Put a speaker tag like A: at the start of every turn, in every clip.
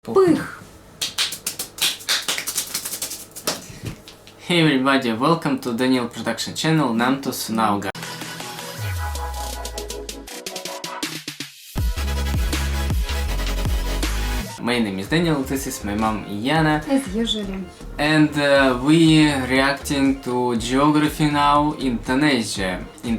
A: Пых!
B: Hey everybody, welcome to Daniel Production Channel, нам to Sunauga. My name is Daniel, this is my mom Yana.
A: As usually.
B: And we reacting to geography now, Indonesia, in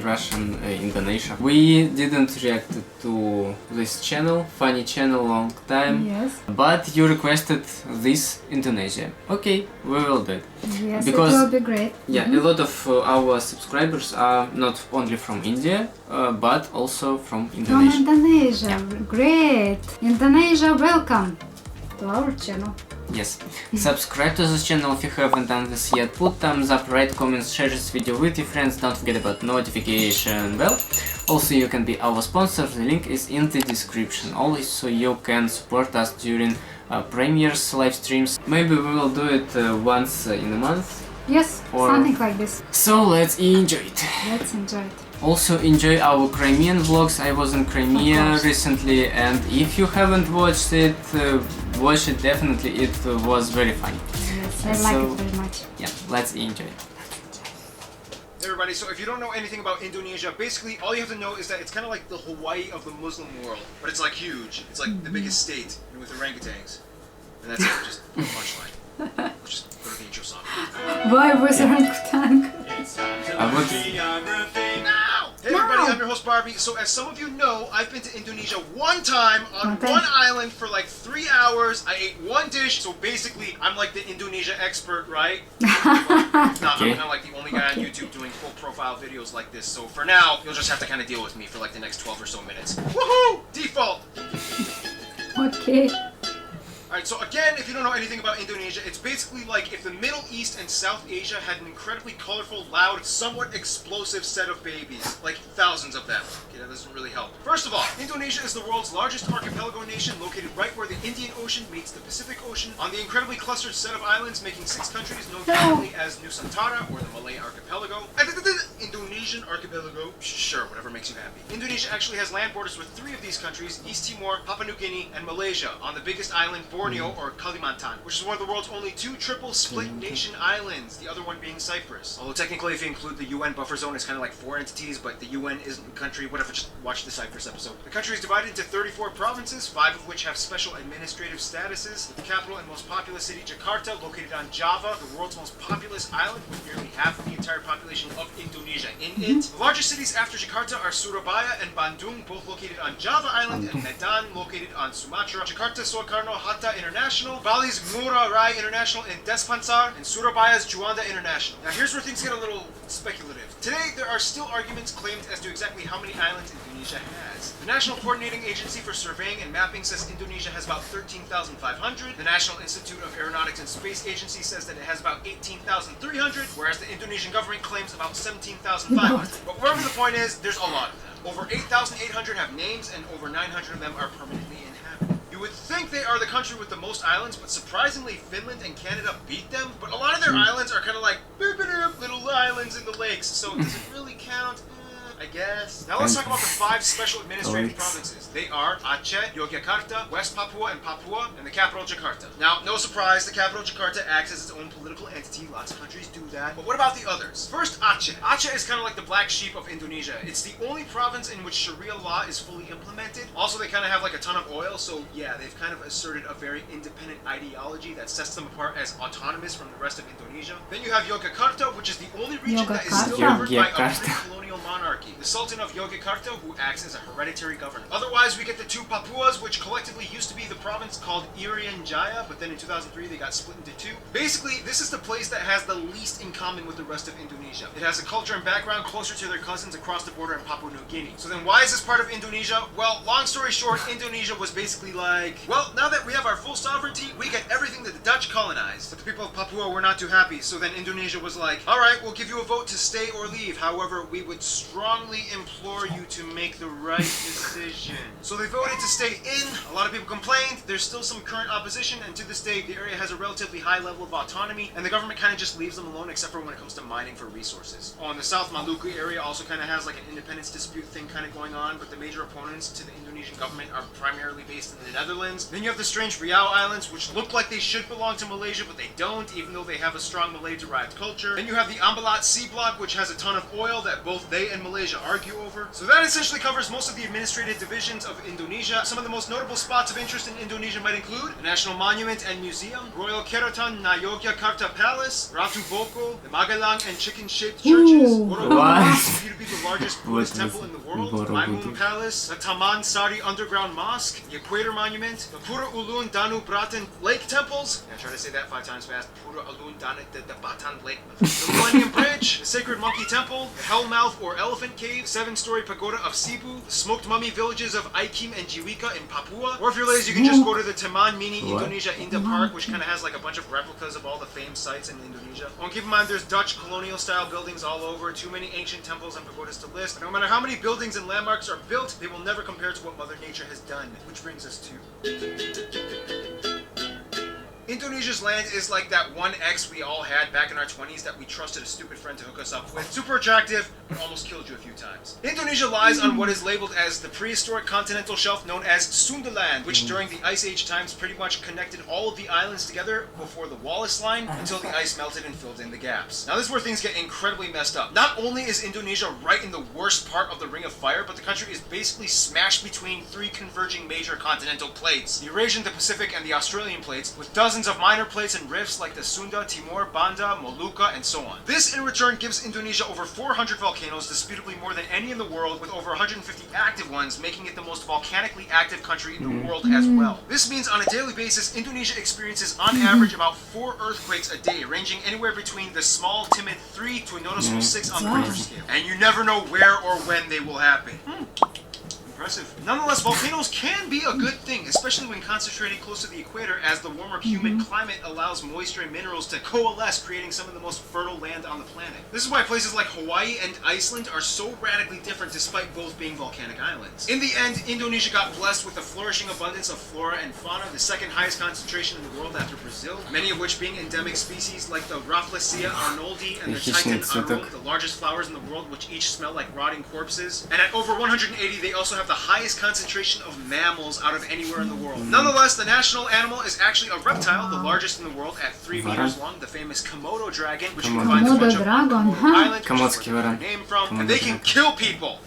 B: Russian, Indonesia. We didn't react to this channel, funny channel, long time.
A: Yes.
B: But you requested this Indonesia. Okay, we will do it.
A: Yes,
B: Because,
A: it will be great.
B: Yeah, a lot of our subscribers are not only from India, but also from Indonesia.
A: From Indonesia. Great. Indonesia, welcome to our channel.
B: Yes. Subscribe to this channel if you haven't done this yet. Put thumbs up, write comments, share this video with your friends. Don't forget about notification bell. Also, you can be our sponsor. The link is in the description. Also, you can support us during premieres, live streams. Maybe we will do it once in a month.
A: Yes,
B: Or-
A: something like this.
B: So let's enjoy it.
A: Let's enjoy it.
B: Also enjoy our Crimean vlogs. I was in Crimea recently, and if you haven't watched it, watch it definitely. It was very funny.
A: Yes, I like it very much.
B: Yeah, let's enjoy it.
C: Hey everybody, so if you don't know anything about Indonesia, basically all you have to know is that it's kind of like the Hawaii of the Muslim world, but it's like huge. It's like the biggest state with orangutans. And that's it, just a punchline. Just go to the intro song.
A: Why was orangutan?
B: I would.
C: Now! Hey everybody, I'm your host Barbie. So as some of you know, I've been to Indonesia one time on
A: One time.
C: one island for like 3 hours. I ate one dish, so basically I'm like the Indonesia expert, right? No,
B: Okay.
C: I'm not like the only guy on YouTube doing full profile videos like this. So for now, you'll just have to kind of deal with me for like the next 12 or so minutes. Woohoo! Default!
A: Okay.
C: Alright, so again, if you don't know anything about Indonesia, it's basically like if the Middle East and South Asia had an incredibly colorful, loud, somewhat explosive set of babies. Like thousands of them. Okay, that doesn't really help. First of all, Indonesia is the world's largest archipelago nation, located right where the Indian Ocean meets the Pacific Ocean, on the incredibly clustered set of islands, making 6 countries known commonly as Nusantara, or the Malay Archipelago. Indonesian Archipelago, sure, whatever makes you happy. Indonesia actually has land borders with 3 of these countries, East Timor, Papua New Guinea, and Malaysia, on the biggest island, Borneo, or Kalimantan, which is one of the world's only 2 triple split nation islands, the other one being Cyprus. Although technically if you include the UN buffer zone, it's kind of like 4 entities, but the UN isn't a country, whatever, just watch the Cyprus episode. The country is divided into 34 provinces, 5 of which have special administrative statuses, with the capital and most populous city, Jakarta, located on Java, the world's most populous island, with nearly half of the entire population of Indonesia in it. The largest cities after Jakarta are Surabaya and Bandung, both located on Java Island, and Medan, located on Sumatra. Jakarta Soekarno-Hatta International, Bali's Ngurah Rai International, and Despansar, and Surabaya's Juanda International. Now here's where things get a little speculative. Today, there are still arguments claimed as to exactly how many islands Indonesia has. The National Coordinating Agency for Surveying and Mapping says Indonesia has about 13,500. The National Institute of Aeronautics and Space Agency says that it has about 18,300, whereas the Indonesian government claims about 17,500. But wherever the point is, there's a lot of them. Over 8,800 have names, and over 900 of them are permanently inhabited. You would think they are the country with the most islands, but surprisingly Finland and Canada beat them. But a lot of their islands are kind of like little islands in the lakes, so does it really count? I guess. Now let's talk about the 5 special administrative provinces. They are Aceh, Yogyakarta, West Papua, and the capital Jakarta. Now, no surprise, the capital Jakarta acts as its own political entity. Lots of countries do that. But what about the others? First, Aceh. Aceh is kind of like the black sheep of Indonesia. It's the only province in which Sharia law is fully implemented. Also, they kind of have like a ton of oil, so yeah, they've kind of asserted a very independent ideology that sets them apart as autonomous from the rest of Indonesia. Then you have Yogyakarta, which is the only region that is still governed by a pre-colonial monarchy. The Sultan of Yogyakarta, who acts as a hereditary governor. Otherwise, we get the 2 Papuas, which collectively used to be the province called Irian Jaya, but then in 2003 they got split into 2. Basically, this is the place that has the least in common with the rest of Indonesia. It has a culture and background closer to their cousins across the border in Papua New Guinea. So then why is this part of Indonesia? Well, long story short, Indonesia was basically like, well, now that we have our full sovereignty, we get everything that the Dutch colonized. But the people of Papua were not too happy, so then Indonesia was like, alright, we'll give you a vote to stay or leave. However, we would strongly strongly implore you to make the right decision. So they voted to stay in. A lot of people complained. There's still some current opposition, and to this day, the area has a relatively high level of autonomy, and the government kind of just leaves them alone, except for when it comes to mining for resources. Oh, and the South Maluku area also kind of has like an independence dispute thing kind of going on, but the major opponents to the Indonesian government are primarily based in the Netherlands. Then you have the strange Riau Islands, which look like they should belong to Malaysia, but they don't, even though they have a strong Malay-derived culture. Then you have the Ambalat Sea Block, which has a ton of oil that both they and Malaysia argue over. So that essentially covers most of the administrative divisions of Indonesia. Some of the most notable spots of interest in Indonesia might include the National Monument and Museum, Royal Keraton na Yogyakarta Palace, Ratu Boko, the Magelang and chicken-shaped churches, Borobudur, to be the largest Buddhist temple in the world, the Maimun Palace, the Taman Sari Underground Mosque, the Equator Monument, the Pura Ulun Danu Bratan Lake Temples. Yeah, try to say that 5 times fast. Pura Ulun Danu the Batan Lake. The Millennium Bridge, the Sacred Monkey Temple, the Hellmouth or Elephant Cave, 7-story pagoda of Cebu, the smoked mummy villages of Aikim and Jiwika in Papua. Or if you're lazy, you can just go to the Taman Mini Indonesia Indah Park, which kind of has like a bunch of replicas of all the famed sites in Indonesia. Oh, and keep in mind, there's Dutch colonial style buildings all over, too many ancient temples and pagodas to list. But no matter how many buildings and landmarks are built, they will never compare to what Mother Nature has done. Which brings us to... Indonesia's land is like that one ex we all had back in our 20s that we trusted a stupid friend to hook us up with. Super attractive, but almost killed you a few times. Indonesia lies on what is labeled as the prehistoric continental shelf known as Sundaland, which during the Ice Age times pretty much connected all of the islands together before the Wallace Line until the ice melted and filled in the gaps. Now this is where things get incredibly messed up. Not only is Indonesia right in the worst part of the Ring of Fire, but the country is basically smashed between 3 converging major continental plates. The Eurasian, the Pacific, and the Australian plates, with dozens of minor plates and rifts like the Sunda, Timor, Banda, Molucca, and so on. This in return gives Indonesia over 400 volcanoes, disputably more than any in the world, with over 150 active ones, making it the most volcanically active country in the world as well. This means on a daily basis, Indonesia experiences on average about 4 earthquakes a day, ranging anywhere between the small, timid 3 to a noticeable 6 on the Richter scale. And you never know where or when they will happen. Impressive. Nonetheless, volcanoes can be a good thing, especially when concentrated close to the equator, as the warmer, humid climate allows moisture and minerals to coalesce, creating some of the most fertile land on the planet. This is why places like Hawaii and Iceland are so radically different despite both being volcanic islands. In the end, Indonesia got blessed with a flourishing abundance of flora and fauna, the second highest concentration in the world after Brazil, many of which being endemic species like the Rafflesia arnoldi and the Titan arum, the largest flowers in the world, which each smell like rotting corpses. And at over 180, they also have the highest concentration of mammals out of anywhere in the world. Nonetheless, the national animal is actually a reptile, the largest in the world at 3 meters long, the famous Komodo dragon, which you can find in a bunch of Komodo Island, which is where their name from, and they can kill people.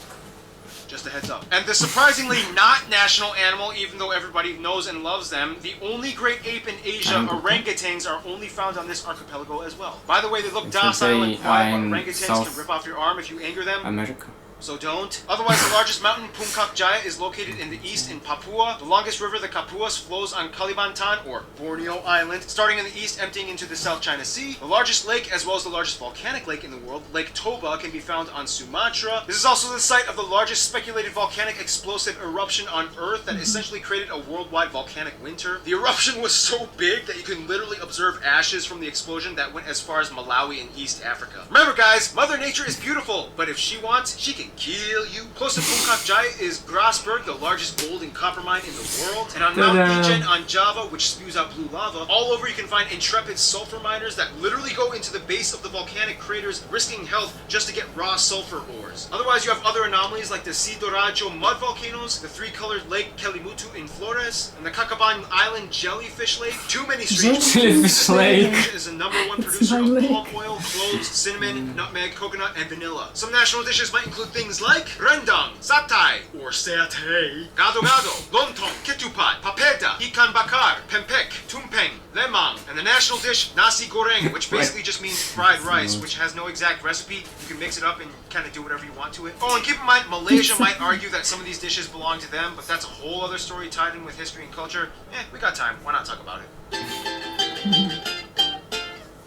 C: Just a heads up. And the surprisingly not national animal, even though everybody knows and loves them, the only great ape in Asia, orangutans, are only found on this archipelago as well. By the way, they look docile and quiet, but orangutans can rip off your arm if you anger them.
B: America.
C: So don't. Otherwise, the largest mountain, Puncak Jaya, is located in the east in Papua. The longest river, the Kapuas, flows on Kalimantan, or Borneo Island, starting in the east, emptying into the South China Sea. The largest lake, as well as the largest volcanic lake in the world, Lake Toba, can be found on Sumatra. This is also the site of the largest speculated volcanic explosive eruption on Earth that essentially created a worldwide volcanic winter. The eruption was so big that you can literally observe ashes from the explosion that went as far as Malawi in East Africa. Remember guys, Mother Nature is beautiful, but if she wants, she can kill you. Close to Puncak Jaya is Grasberg, the largest gold and copper mine in the world. And on Mount Ijen on Java, which spews out blue lava, all over you can find intrepid sulfur miners that literally go into the base of the volcanic craters, risking health just to get raw sulfur ores. Otherwise, you have other anomalies like the Sidoarjo mud volcanoes, the 3-colored Lake Kelimutu in Flores, and the Kakaban Island Jellyfish Lake. Too many strange
B: Jellyfish Lake.
C: Indonesia is the #1 producer of palm oil, cloves, cinnamon, nutmeg, coconut, and vanilla. Some national dishes might include things like rendang, satay, or satay, gado-gado, lontong, ketupat, papeda, ikan bakar, pempek, tumpeng, lemang, and the national dish, nasi goreng, which basically just means fried rice, which has no exact recipe. You can mix it up and kind of do whatever you want to it. Oh, and keep in mind, Malaysia might argue that some of these dishes belong to them, but that's a whole other story tied in with history and culture. We got time. Why not talk about it?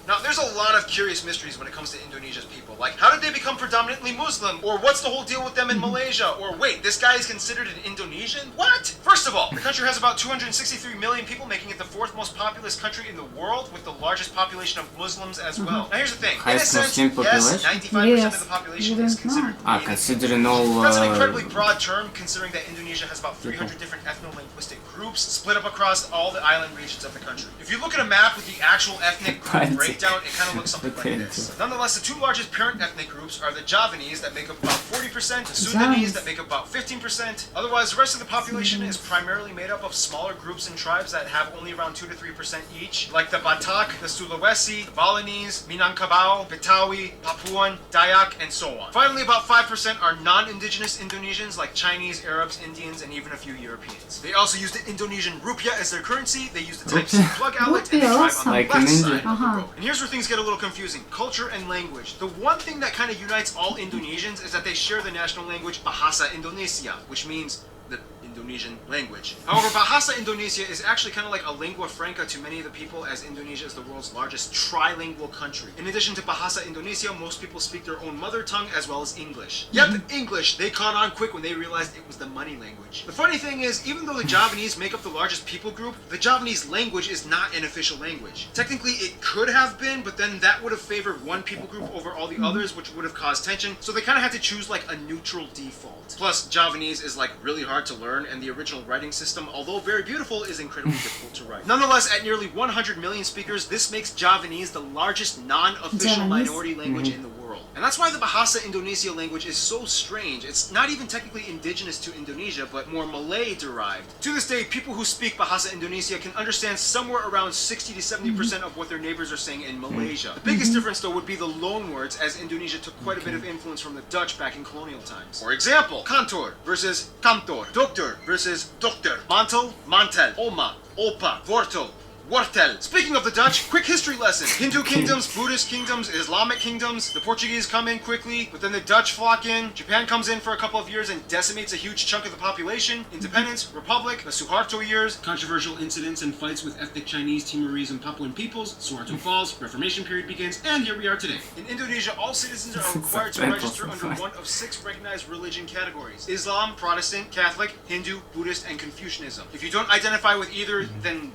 C: Now, there's a lot of curious mysteries when it comes to Indonesia's people. Like, how did they become predominantly Muslim? Or what's the whole deal with them in Malaysia? Or wait, this guy is considered an Indonesian? What? First of all, the country has about 263 million people, making it the 4th most populous country in the world, with the largest population of Muslims as well. Now, here's the thing. In a
B: Highest
C: sense,
B: Muslim
C: yes,
B: population?
C: 95% of the population is
A: Didn't
C: considered
A: know.
C: native.
B: Considering all...
C: That's an incredibly broad term, considering that Indonesia has about 300 different ethno-linguistic groups split up across all the island regions of the country. If you look at a map with the actual ethnic group breakdown, it kind of looks something like this. Nonetheless, the two largest parent ethnic groups are the Javanese, that make up about 40%, the Sundanese, that make up about 15%. Otherwise, the rest of the population is primarily made up of smaller groups and tribes that have only around 2 to 3% each, like the Batak, the Sulawesi, the Balinese, Minangkabau, Betawi, Papuan, Dayak, and so on. Finally, about 5% are non-indigenous Indonesians, like Chinese, Arabs, Indians, and even a few Europeans. They also use the Indonesian rupiah as their currency, they use the Type-C plug outlet, and they drive on the
B: Like
C: left
B: in
C: side
B: India.
C: of the road. And here's where things get a little confusing. Culture and language. The one thing that kind of unites all Indonesians is that they share the national language Bahasa Indonesia, which means the Indonesian language. However, Bahasa Indonesia is actually kind of like a lingua franca to many of the people, as Indonesia is the world's largest trilingual country. In addition to Bahasa Indonesia, most people speak their own mother tongue as well as English. Yet English, they caught on quick when they realized it was the money language. The funny thing is, even though the Javanese make up the largest people group, the Javanese language is not an official language. Technically, it could have been, but then that would have favored one people group over all the others, which would have caused tension, so they kind of had to choose like a neutral default. Plus, Javanese is like really hard to learn, and the original writing system, although very beautiful, is incredibly difficult to write. Nonetheless, at nearly 100 million speakers, this makes Javanese the largest non-official
A: Javanese?
C: minority language in the world. And that's why the Bahasa Indonesia language is so strange. It's not even technically indigenous to Indonesia, but more Malay-derived. To this day, people who speak Bahasa Indonesia can understand somewhere around 60 to 70% of what their neighbors are saying in Malaysia. The biggest difference, though, would be the loan words, as Indonesia took quite a bit of influence from the Dutch back in colonial times. For example, kantor versus kantor, doctor versus dokter, mantel, mantel, oma, opa, wortel, wortel. Speaking of the Dutch, quick history lesson. Hindu kingdoms, Buddhist kingdoms, Islamic kingdoms. The Portuguese come in quickly, but then the Dutch flock in. Japan comes in for a couple of years and decimates a huge chunk of the population. Independence, Republic, the Suharto years. Controversial incidents and fights with ethnic Chinese, Timorese, and Papuan peoples. Suharto falls, Reformation period begins, and here we are today. In Indonesia, all citizens are required to register under one of 6 recognized religion categories: Islam, Protestant, Catholic, Hindu, Buddhist, and Confucianism. If you don't identify with either, then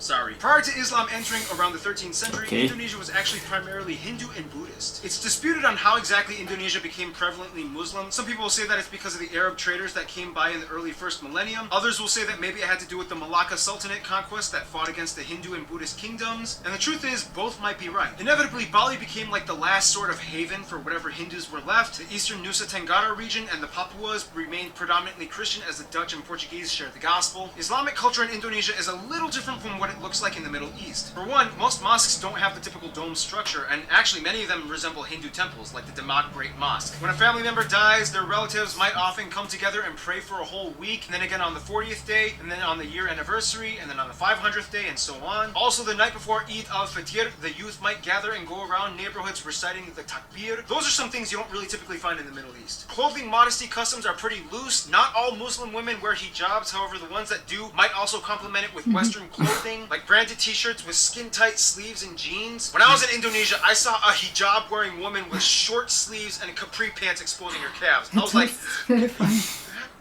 C: sorry. Prior to Islam entering around the 13th century, Indonesia was actually primarily Hindu and Buddhist. It's disputed on how exactly Indonesia became prevalently Muslim. Some people will say that it's because of the Arab traders that came by in the early first millennium. Others will say that maybe it had to do with the Malacca Sultanate conquest that fought against the Hindu and Buddhist kingdoms. And the truth is, both might be right. Inevitably, Bali became like the last sort of haven for whatever Hindus were left. The eastern Nusa Tenggara region and the Papuas remained predominantly Christian, as the Dutch and Portuguese shared the gospel. Islamic culture in Indonesia is a little different from what it looks like in the Middle East. For one, most mosques don't have the typical dome structure, and actually many of them resemble Hindu temples, like the Demak Great Mosque. When a family member dies, their relatives might often come together and pray for a whole week, and then again on the 40th day, and then on the year anniversary, and then on the 500th day, and so on. Also, the night before Eid al-Fitr, the youth might gather and go around neighborhoods reciting the takbir. Those are some things you don't really typically find in the Middle East. Clothing modesty customs are pretty loose. Not all Muslim women wear hijabs, however the ones that do might also complement it with Western clothing, like branded t-shirts with skin-tight sleeves and jeans. When I was in Indonesia, I saw a hijab-wearing woman with short sleeves and capri pants exposing her calves. I was like,
A: Very funny.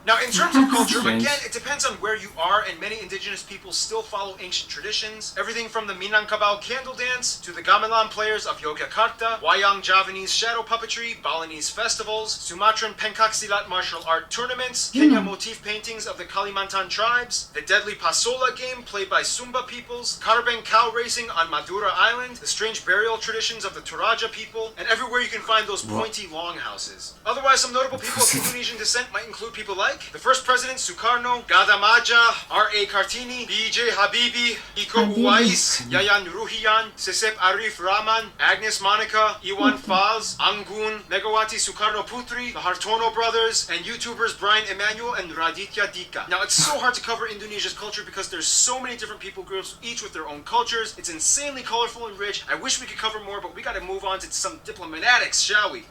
C: now, in terms of culture, again, it depends on where you are, and many indigenous people still follow ancient traditions. Everything from the Minangkabau candle dance to the gamelan players of Yogyakarta, Wayang Javanese shadow puppetry, Balinese festivals, Sumatran pencaksilat martial art tournaments, Kenya motif paintings of the Kalimantan tribes, the deadly Pasola game played by Sumba peoples, Karbeng cow racing on Madura Island, the strange burial traditions of the Toraja people, and everywhere you can find those pointy longhouses. Otherwise, some notable people of Indonesian descent might include people like the first president Sukarno, Gada Maja, R.A. Kartini, B.J. Habibi, Iko Uwais, Yayan Ruhian, Sesep Arif Rahman, Agnes Monica, Iwan Faz, Anggun, Megawati Sukarno Putri, the Hartono brothers, and YouTubers Brian Emanuel and Raditya Dika. Now, it's so hard to cover Indonesia's culture because there's so many different people groups, each with their own cultures. It's insanely colorful and rich. I wish we could cover more, but we gotta move on to some diplomatics, shall we?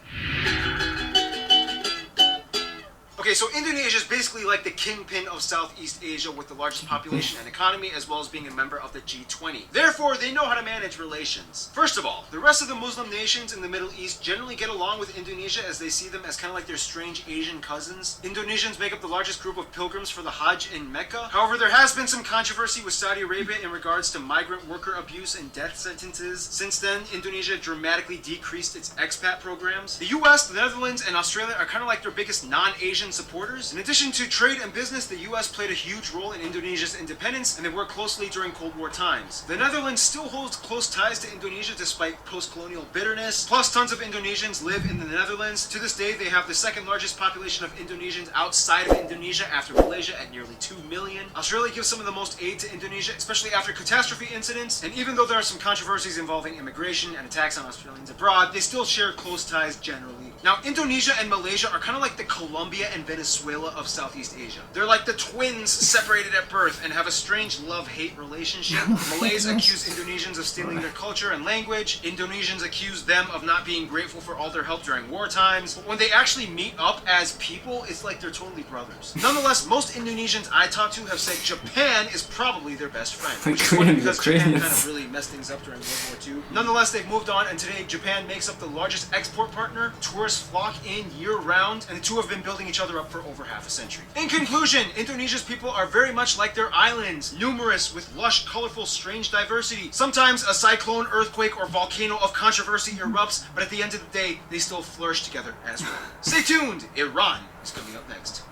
C: Okay, so Indonesia is basically like the kingpin of Southeast Asia with the largest population and economy, as well as being a member of the G20. Therefore, they know how to manage relations. First of all, the rest of the Muslim nations in the Middle East generally get along with Indonesia as they see them as kind of like their strange Asian cousins. Indonesians make up the largest group of pilgrims for the Hajj in Mecca. However, there has been some controversy with Saudi Arabia in regards to migrant worker abuse and death sentences. Since then, Indonesia dramatically decreased its expat programs. The US, the Netherlands, and Australia are kind of like their biggest non-Asian supporters. In addition to trade and business, the US played a huge role in Indonesia's independence, and they worked closely during Cold War times. The Netherlands still holds close ties to Indonesia despite post-colonial bitterness. Plus, tons of Indonesians live in the Netherlands. To this day, they have the second largest population of Indonesians outside of Indonesia after Malaysia at nearly 2 million. Australia gives some of the most aid to Indonesia, especially after catastrophe incidents. And even though there are some controversies involving immigration and attacks on Australians abroad, they still share close ties generally. Now, Indonesia and Malaysia are kind of like the Colombia and Venezuela of Southeast Asia. They're like the twins separated at birth and have a strange love-hate relationship. Malays accuse Indonesians of stealing their culture and language. Indonesians accuse them of not being grateful for all their help during war times. But when they actually meet up as people, it's like they're totally brothers. Nonetheless, most Indonesians I talked to have said Japan is probably their best friend. Which is funny because Japan kind of really messed things up during World War II. Nonetheless, they've moved on, and today Japan makes up the largest export partner. Tourists flock in year-round, and the two have been building each other up for over half a century. In conclusion, Indonesia's people are very much like their islands, numerous with lush, colorful, strange diversity. Sometimes a cyclone, earthquake, or volcano of controversy erupts, but at the end of the day, they still flourish together as one. Stay tuned, Iran is coming up next.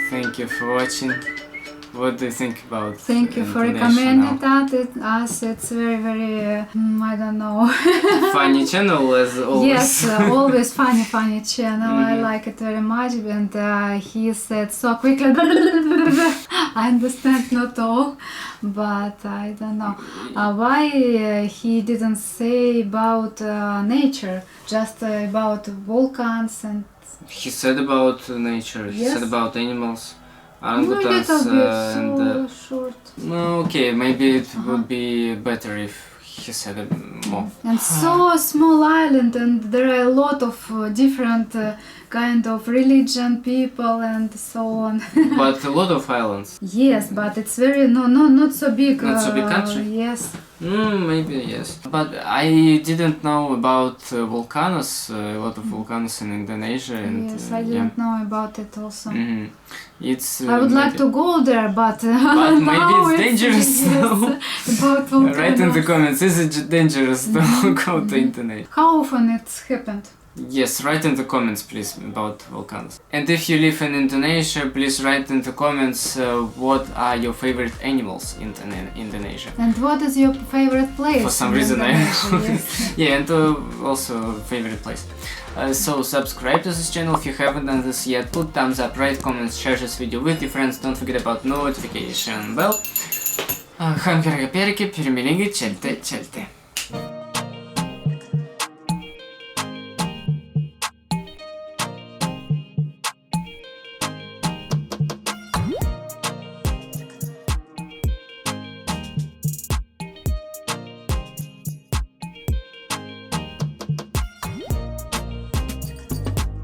B: Thank you for watching. What do you think about
A: Thank you for
B: Indonesia
A: recommending
B: now?
A: that. Us, it's very, very, I don't know.
B: Funny channel as always.
A: Yes, always funny channel. I like it very much. And he said so quickly. I understand not all, but I don't know why he didn't say about nature, just about volcans and.
B: He said about nature. He
A: Yes.
B: said about animals.
A: A little bit so
B: and
A: short.
B: no, okay, maybe it would be better if he said more.
A: And so small island, and there are a lot of different kind of religion, people, and so on.
B: But a lot of islands.
A: Yes, but it's very not so big.
B: Not so big country?
A: Yes.
B: Maybe yes. But I didn't know about volcanoes. A lot of volcanoes in Indonesia. And,
A: Yes, I didn't know about it also.
B: It's.
A: I would like to go there, but
B: But maybe
A: now
B: it's dangerous.
A: Yes, about volcanoes.
B: Write in the comments. Is it dangerous to go to internet?
A: How often it's happened?
B: Yes, write in the comments please about volcanoes. And if you live in Indonesia, please write in the comments what are your favorite animals in Indonesia.
A: And what is your favorite place?
B: For some
A: in
B: reason I
A: Indonesia?
B: know.
A: Yes.
B: Yeah, and also favorite place. So subscribe to this channel if you haven't done this yet. Put thumbs up, write comments, share this video with your friends. Don't forget about notification bell. Hangi pergi, permilingit, celte.